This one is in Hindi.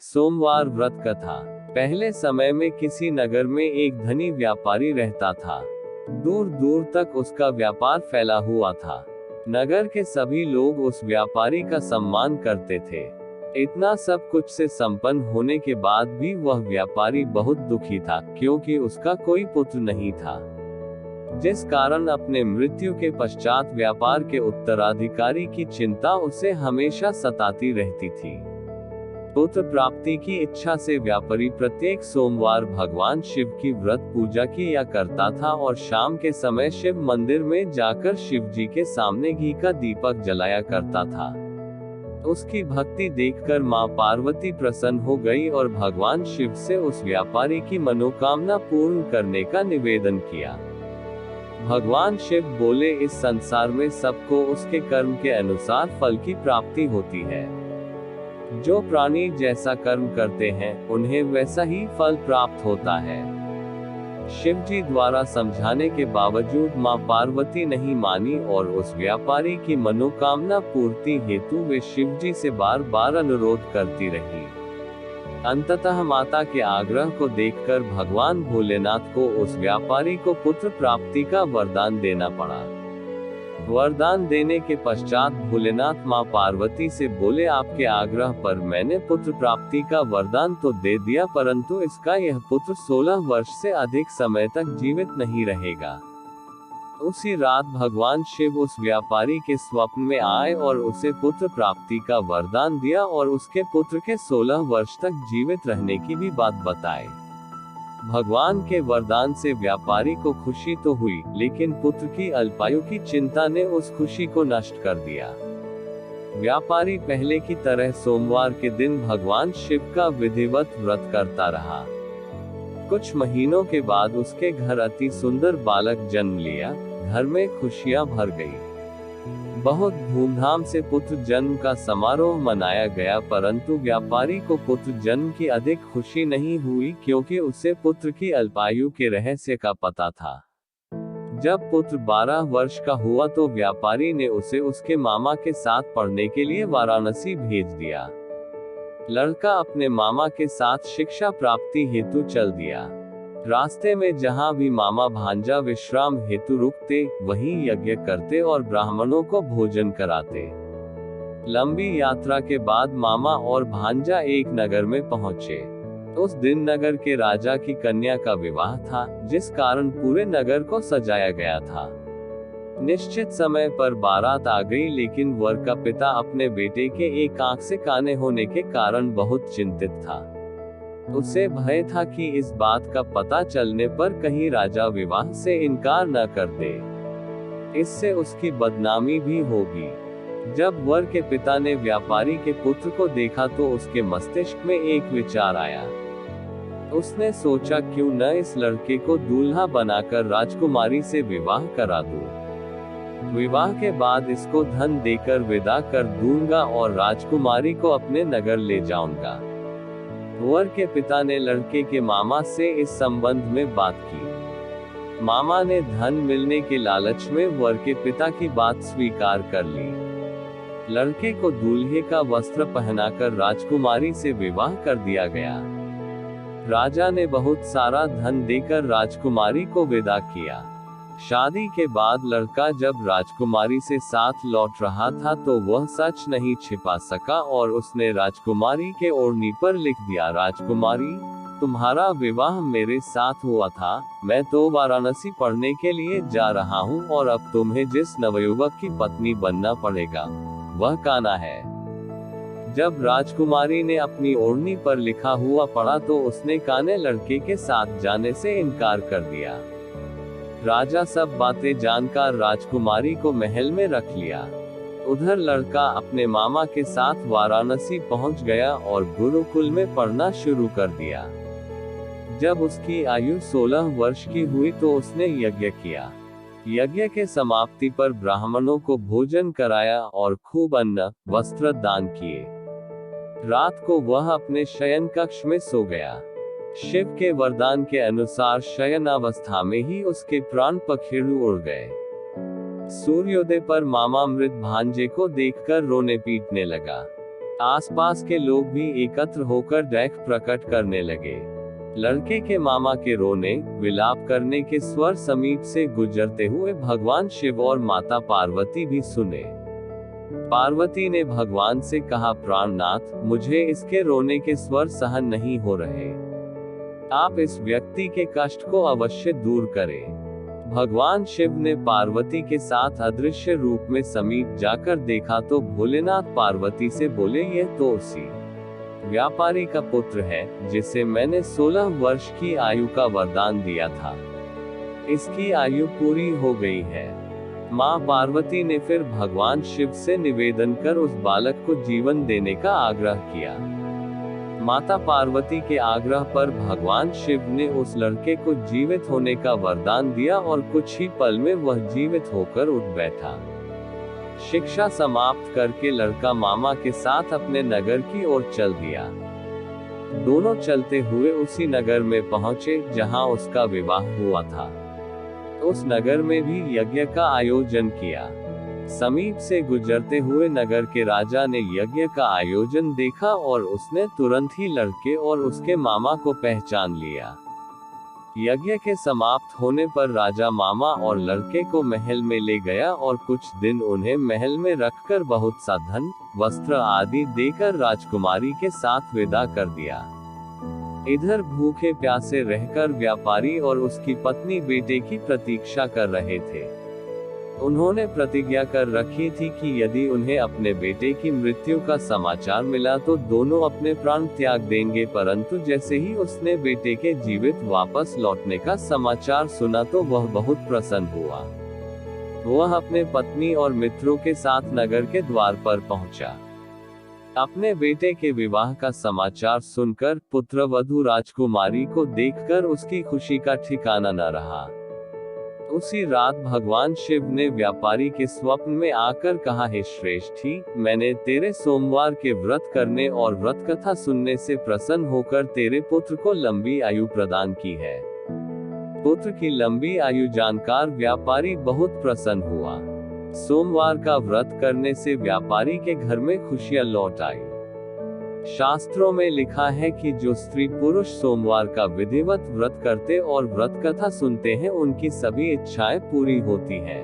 सोमवार व्रत कथा। पहले समय में किसी नगर में एक धनी व्यापारी रहता था। दूर दूर तक उसका व्यापार फैला हुआ था। नगर के सभी लोग उस व्यापारी का सम्मान करते थे। इतना सब कुछ से संपन्न होने के बाद भी वह व्यापारी बहुत दुखी था, क्योंकि उसका कोई पुत्र नहीं था, जिस कारण अपने मृत्यु के पश्चात व्यापार के उत्तराधिकारी की चिंता उसे हमेशा सताती रहती थी। पुत्र प्राप्ति की इच्छा से व्यापारी प्रत्येक सोमवार भगवान शिव की व्रत पूजा किया करता था और शाम के समय शिव मंदिर में जाकर शिव जी के सामने घी का दीपक जलाया करता था। उसकी भक्ति देखकर मां पार्वती प्रसन्न हो गई और भगवान शिव से उस व्यापारी की मनोकामना पूर्ण करने का निवेदन किया। भगवान शिव बोले, इस संसार में सबको उसके कर्म के अनुसार फल की प्राप्ति होती है। जो प्राणी जैसा कर्म करते हैं उन्हें वैसा ही फल प्राप्त होता है। शिव जी द्वारा समझाने के बावजूद मां पार्वती नहीं मानी और उस व्यापारी की मनोकामना पूर्ति हेतु वे शिव जी से बार बार अनुरोध करती रही। अंततः माता के आग्रह को देखकर भगवान भोलेनाथ को उस व्यापारी को पुत्र प्राप्ति का वरदान देना पड़ा। वरदान देने के पश्चात भोलेनाथ मां पार्वती से बोले, आपके आग्रह पर मैंने पुत्र प्राप्ति का वरदान तो दे दिया, परंतु इसका यह पुत्र 16 वर्ष से अधिक समय तक जीवित नहीं रहेगा। उसी रात भगवान शिव उस व्यापारी के स्वप्न में आए और उसे पुत्र प्राप्ति का वरदान दिया और उसके पुत्र के 16 वर्ष तक जीवित रहने की भी बात बताई। भगवान के वरदान से व्यापारी को खुशी तो हुई, लेकिन पुत्र की अल्पायु की चिंता ने उस खुशी को नष्ट कर दिया। व्यापारी पहले की तरह सोमवार के दिन भगवान शिव का विधिवत व्रत करता रहा। कुछ महीनों के बाद उसके घर अति सुंदर बालक जन्म लिया। घर में खुशियां भर गई। बहुत धूमधाम से पुत्र जन्म का समारोह मनाया गया, परंतु व्यापारी को पुत्र जन्म की अधिक खुशी नहीं हुई, क्योंकि उसे पुत्र की अल्पायु के रहस्य का पता था। जब पुत्र 12 वर्ष का हुआ तो व्यापारी ने उसे उसके मामा के साथ पढ़ने के लिए वाराणसी भेज दिया। लड़का अपने मामा के साथ शिक्षा प्राप्ति हेतु चल दिया। रास्ते में जहां भी मामा भांजा विश्राम हेतु रुकते, वहीं यज्ञ करते और ब्राह्मणों को भोजन कराते। लंबी यात्रा के बाद मामा और भांजा एक नगर में पहुंचे। उस दिन नगर के राजा की कन्या का विवाह था, जिस कारण पूरे नगर को सजाया गया था। निश्चित समय पर बारात आ गई, लेकिन वर का पिता अपने बेटे के एक आंख से काने होने के कारण बहुत चिंतित था। उसे भय था कि इस बात का पता चलने पर कहीं राजा विवाह से इनकार न कर दे, इससे उसकी बदनामी भी होगी। जब वर के पिता ने व्यापारी के पुत्र को देखा तो उसके मस्तिष्क में एक विचार आया। उसने सोचा, क्यों न इस लड़के को दूल्हा बनाकर राजकुमारी से विवाह करा दूं। विवाह के बाद इसको धन देकर विदा कर दूंगा और राजकुमारी को अपने नगर ले जाऊंगा। वर के पिता ने लड़के के मामा से इस संबंध में बात की। मामा ने धन मिलने के लालच में वर के पिता की बात स्वीकार कर ली। लड़के को दूल्हे का वस्त्र पहनाकर राजकुमारी से विवाह कर दिया गया। राजा ने बहुत सारा धन देकर राजकुमारी को विदा किया। शादी के बाद लड़का जब राजकुमारी से साथ लौट रहा था तो वह सच नहीं छिपा सका और उसने राजकुमारी के ओढ़नी पर लिख दिया, राजकुमारी, तुम्हारा विवाह मेरे साथ हुआ था। मैं तो वाराणसी पढ़ने के लिए जा रहा हूँ और अब तुम्हें जिस नवयुवक की पत्नी बनना पड़ेगा वह कान्हा है। जब राजकुमारी ने अपनी ओढ़नी पर लिखा हुआ पढ़ा तो उसने काने लड़के के साथ जाने से इनकार कर दिया। राजा सब बातें जानकर राजकुमारी को महल में रख लिया। उधर लड़का अपने मामा के साथ वाराणसी पहुंच गया और गुरुकुल में पढ़ना शुरू कर दिया। जब उसकी आयु 16 वर्ष की हुई तो उसने यज्ञ किया। यज्ञ के समाप्ति पर ब्राह्मणों को भोजन कराया और खूब अन्न वस्त्र दान किए। रात को वह अपने शयन कक्ष में सो गया। शिव के वरदान के अनुसार शयनावस्था में ही उसके प्राण पखेरु उड़ गए। सूर्योदय पर मामा मृत भांजे को देखकर रोने पीटने लगा। आसपास के लोग भी एकत्र होकर दुख प्रकट करने लगे। लड़के के मामा के रोने, विलाप करने के स्वर समीप से गुजरते हुए भगवान शिव और माता पार्वती भी सुने। पार्वती ने भगवान से कहा, प्राणनाथ, मुझे इसके रोने के स्वर सहन नहीं हो रहे। आप इस व्यक्ति के कष्ट को अवश्य दूर करें। भगवान शिव ने पार्वती के साथ अदृश्य रूप में समीप जाकर देखा तो भोलेनाथ पार्वती से बोले, यह तो उसी व्यापारी का पुत्र है जिसे मैंने 16 वर्ष की आयु का वरदान दिया था। इसकी आयु पूरी हो गई है। मां पार्वती ने फिर भगवान शिव से निवेदन कर उस बालक को जीवन देने का आग्रह किया। माता पार्वती के आग्रह पर भगवान शिव ने उस लड़के को जीवित होने का वरदान दिया और कुछ ही पल में वह जीवित होकर उठ बैठा। शिक्षा समाप्त करके लड़का मामा के साथ अपने नगर की ओर चल दिया। दोनों चलते हुए उसी नगर में पहुंचे जहां उसका विवाह हुआ था। उस नगर में भी यज्ञ का आयोजन किया। समीप से गुजरते हुए नगर के राजा ने यज्ञ का आयोजन देखा और उसने तुरंत ही लड़के और उसके मामा को पहचान लिया। यज्ञ के समाप्त होने पर राजा मामा और लड़के को महल में ले गया और कुछ दिन उन्हें महल में रखकर बहुत सा धन, वस्त्र आदि देकर राजकुमारी के साथ विदा कर दिया। इधर भूखे प्यासे रहकर व्यापारी और उसकी पत्नी बेटे की प्रतीक्षा कर रहे थे। उन्होंने प्रतिज्ञा कर रखी थी कि यदि उन्हें अपने बेटे की मृत्यु का समाचार मिला तो दोनों अपने प्राण त्याग देंगे, परंतु जैसे ही उसने बेटे के जीवित वापस लौटने का समाचार सुना तो वह बहुत प्रसन्न हुआ। वह अपने पत्नी और मित्रों के साथ नगर के द्वार पर पहुंचा। अपने बेटे के विवाह का समाचार सुनकर पुत्रवधू राजकुमारी को देखकर उसकी खुशी का ठिकाना न रहा। उसी रात भगवान शिव ने व्यापारी के स्वप्न में आकर कहा, हे श्रेष्ठी, मैंने तेरे सोमवार के व्रत करने और व्रत कथा सुनने से प्रसन्न होकर तेरे पुत्र को लंबी आयु प्रदान की है। पुत्र की लंबी आयु जानकर व्यापारी बहुत प्रसन्न हुआ। सोमवार का व्रत करने से व्यापारी के घर में खुशियां लौट आई। शास्त्रों में लिखा है कि जो स्त्री पुरुष सोमवार का विधिवत व्रत करते और व्रत कथा सुनते हैं उनकी सभी इच्छाएं पूरी होती हैं।